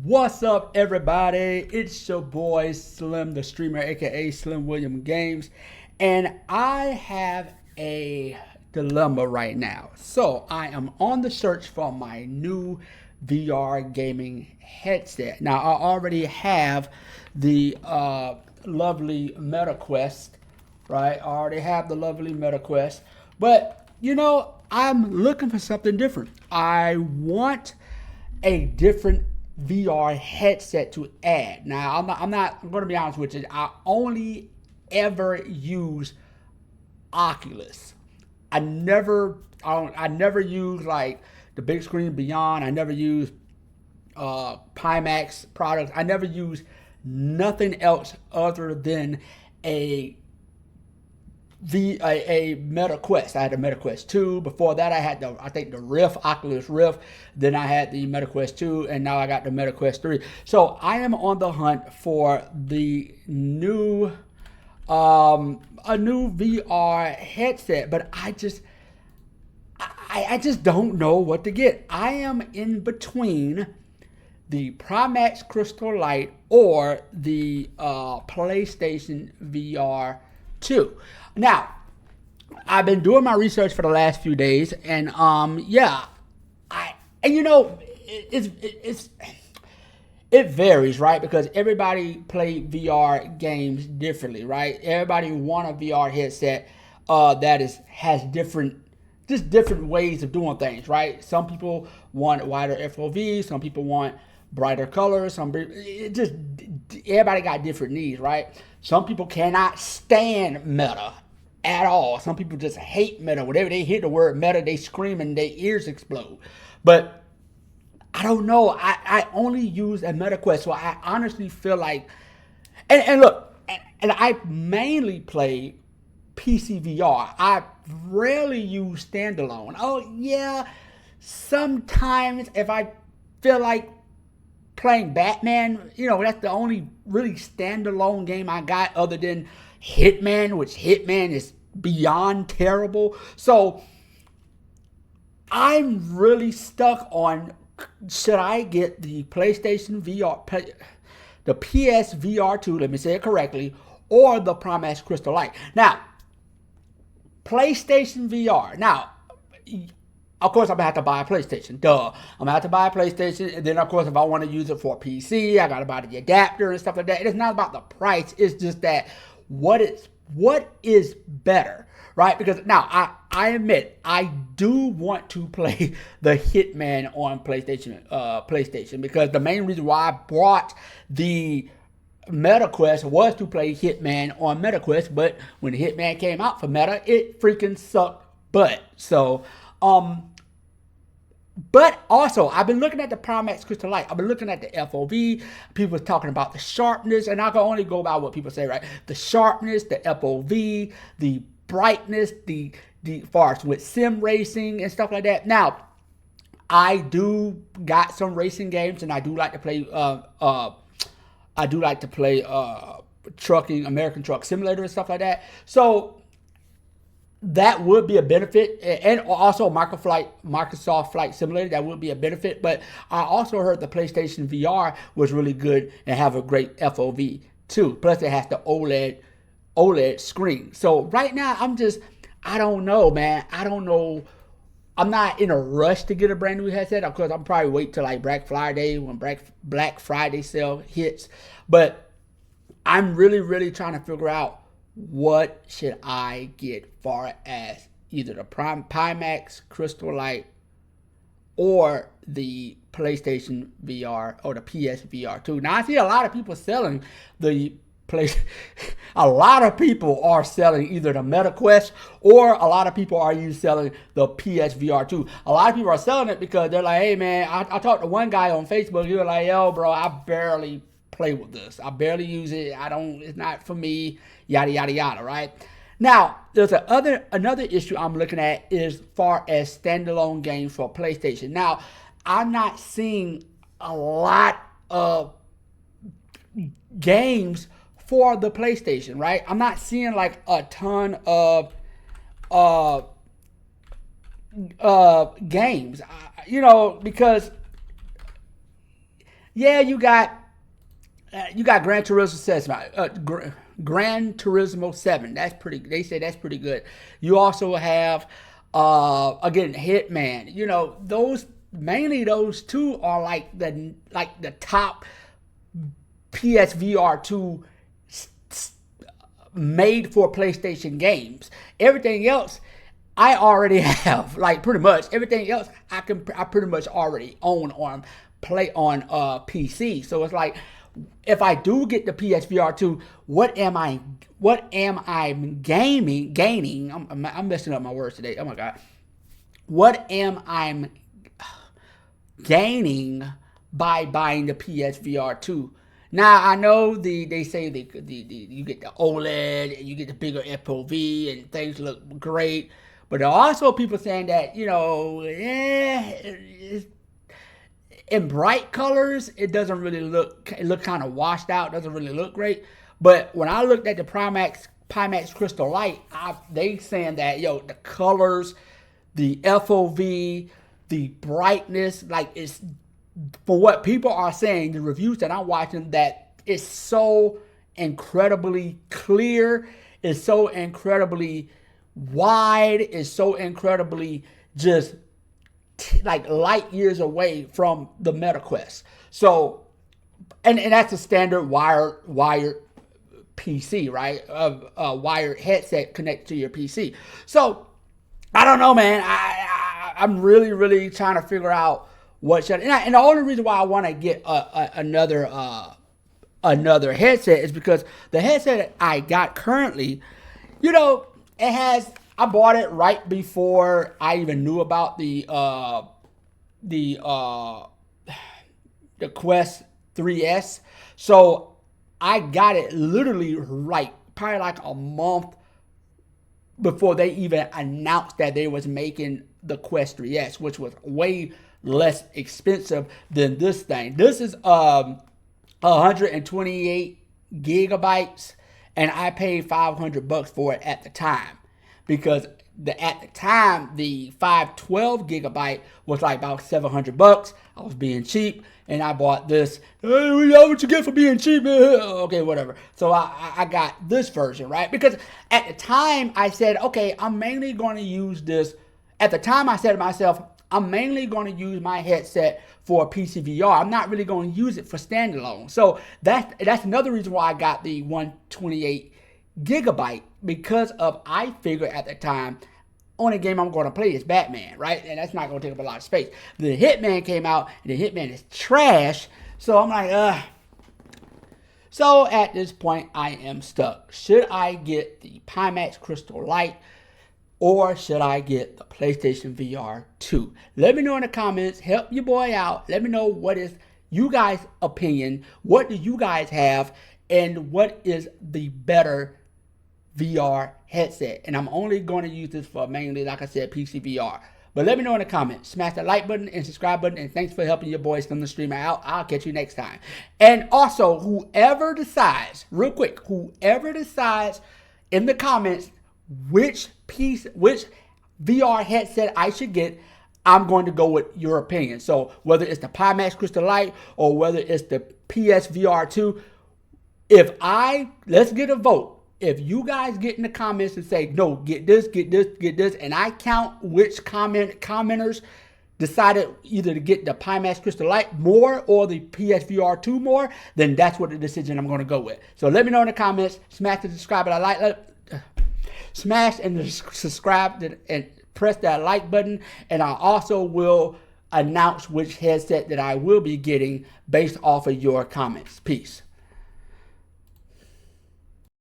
What's up, everybody? It's your boy Slim, the streamer, aka Slim William Games, and I have a dilemma right now. So I am on the search for my new VR gaming headset. Now I already have the lovely MetaQuest, right? I already have the lovely MetaQuest, but I'm looking for something different. I want a different VR headset to add. Now, I'm going to be honest with you. I only ever use Oculus. I never use like the big screen Beyond. I never use Pimax products. I never use nothing else other than a a Meta Quest. I had the Meta Quest 2. Before that, I had the Rift, Oculus Rift. Then I had the Meta Quest 2, and now I got the Meta Quest 3. So I am on the hunt for the new, a new VR headset, but I just don't know what to get. I am in between the Pimax Crystal Light or the PlayStation VR 2. Now, I've been doing my research for the last few days, and yeah, it varies, right? Because everybody play VR games differently, right? Everybody want a VR headset has different ways of doing things, right? Some people want wider FOV, some people want brighter colors, everybody got different needs, right? Some people cannot stand Meta at all. Some people just hate Meta. Whenever they hear the word Meta, they scream and their ears explode. But I don't know. I only use a Meta Quest, so I honestly feel like, and look, and I mainly play PC VR. I rarely use standalone. Oh yeah, sometimes if I feel like playing Batman, that's the only really standalone game I got other than Hitman, which Hitman is beyond terrible. So I'm really stuck on, should I get the PlayStation VR, the PSVR2, let me say it correctly, or the Pimax Crystal Light. Now, PlayStation VR. Now, of course, I'm going to have to buy a PlayStation. Duh. I'm going to have to buy a PlayStation. And then, of course, if I want to use it for a PC, I got to buy the adapter and stuff like that. It's not about the price. It's just that what is better, right? Because now, I admit, I do want to play the Hitman on PlayStation. Because the main reason why I bought the MetaQuest was to play Hitman on MetaQuest. But when Hitman came out for Meta, it freaking sucked butt. So, but also, I've been looking at the Pimax Crystal Light. I've been looking at the FOV. People are talking about the sharpness, and I can only go by what people say, right? The sharpness, the FOV, the brightness, the far as with sim racing and stuff like that. Now, I do got some racing games, and I do like to play. Trucking, American Truck Simulator and stuff like that. So that would be a benefit, and also Microsoft Flight Simulator, that would be a benefit. But I also heard the PlayStation VR was really good and have a great FOV too. Plus it has the OLED screen. So right now I don't know, man. I don't know. I'm not in a rush to get a brand new headset. Of course, I'm probably wait till like Black Friday when Black Friday sale hits. But I'm really, really trying to figure out what should I get far as either the Pimax Crystal Light or the PlayStation VR or the PSVR 2. Now I see a lot of people selling the a lot of people are selling either the MetaQuest or a lot of people are selling the PSVR 2. A lot of people are selling it because they're like, hey man, I talked to one guy on Facebook. He was like, yo bro, I barely play with this. I barely use it. It's not for me, yada, yada, yada, right? Now, there's another issue I'm looking at as far as standalone games for PlayStation. Now, I'm not seeing a lot of games for the PlayStation, right? I'm not seeing like a ton of games, because Yeah, you got Gran Turismo 7. Gran Turismo 7. That's pretty. They say that's pretty good. You also have again Hitman. You know, those mainly those two are like the top PSVR2 made for PlayStation games. Everything else I already have, like pretty much everything else I pretty much already own on PC. So it's like if I do get the PSVR2, what am I gaining? I'm messing up my words today. Oh my god. What am I gaining by buying the PSVR2? Now I know they say you get the OLED and you get the bigger FOV and things look great, but there are also people saying that in bright colors it doesn't really look kind of washed out, doesn't really look great. But when I looked at the Pimax Crystal Light, they saying that the colors, the FOV, the brightness, like it's for what people are saying, the reviews that I'm watching, that it's so incredibly clear, it's so incredibly wide, it's so incredibly just like light years away from the MetaQuest. So, and that's a standard wired PC, right? A wired headset connected to your PC. So, I don't know, man. I'm really trying to figure out what should. And the only reason why I want to get another headset is because the headset I got currently, it has. I bought it right before I even knew about the Quest 3S. So I got it literally probably like a month before they even announced that they was making the Quest 3S, which was way less expensive than this thing. This is 128 gigabytes, and I paid $500 for it at the time, because at the time the 512 gigabyte was like about $700. I was being cheap, and I bought this. Hey, what you get for being cheap? Okay, whatever. So I got this version, right? Because at the time I said, okay, I'm mainly going to use this. At the time I said to myself, I'm mainly going to use my headset for PCVR. I'm not really going to use it for standalone. So that's another reason why I got the 128 gigabyte, because I figured at the time, only game I'm going to play is Batman, right? And that's not going to take up a lot of space. The Hitman came out, and the Hitman is trash. So I'm like, ugh. So at this point, I am stuck. Should I get the Pimax Crystal Light, or should I get the PlayStation VR 2? Let me know in the comments. Help your boy out. Let me know what is you guys' opinion. What do you guys have? And what is the better VR headset? And I'm only going to use this for mainly, like I said, PC VR. But let me know in the comments. Smash that like button and subscribe button. And thanks for helping your boys from the streamer out. I'll catch you next time. And also, whoever decides, real quick, whoever decides in the comments which VR headset I should get, I'm going to go with your opinion. So whether it's the Pimax Crystal Light or whether it's the PSVR2, let's get a vote. If you guys get in the comments and say, no, get this, and I count which commenters decided either to get the Pimax Crystal Light more or the PSVR2 more, then that's what the decision I'm going to go with. So let me know in the comments. Smash the subscribe and smash and subscribe and press that like button, and I also will announce which headset that I will be getting based off of your comments. Peace.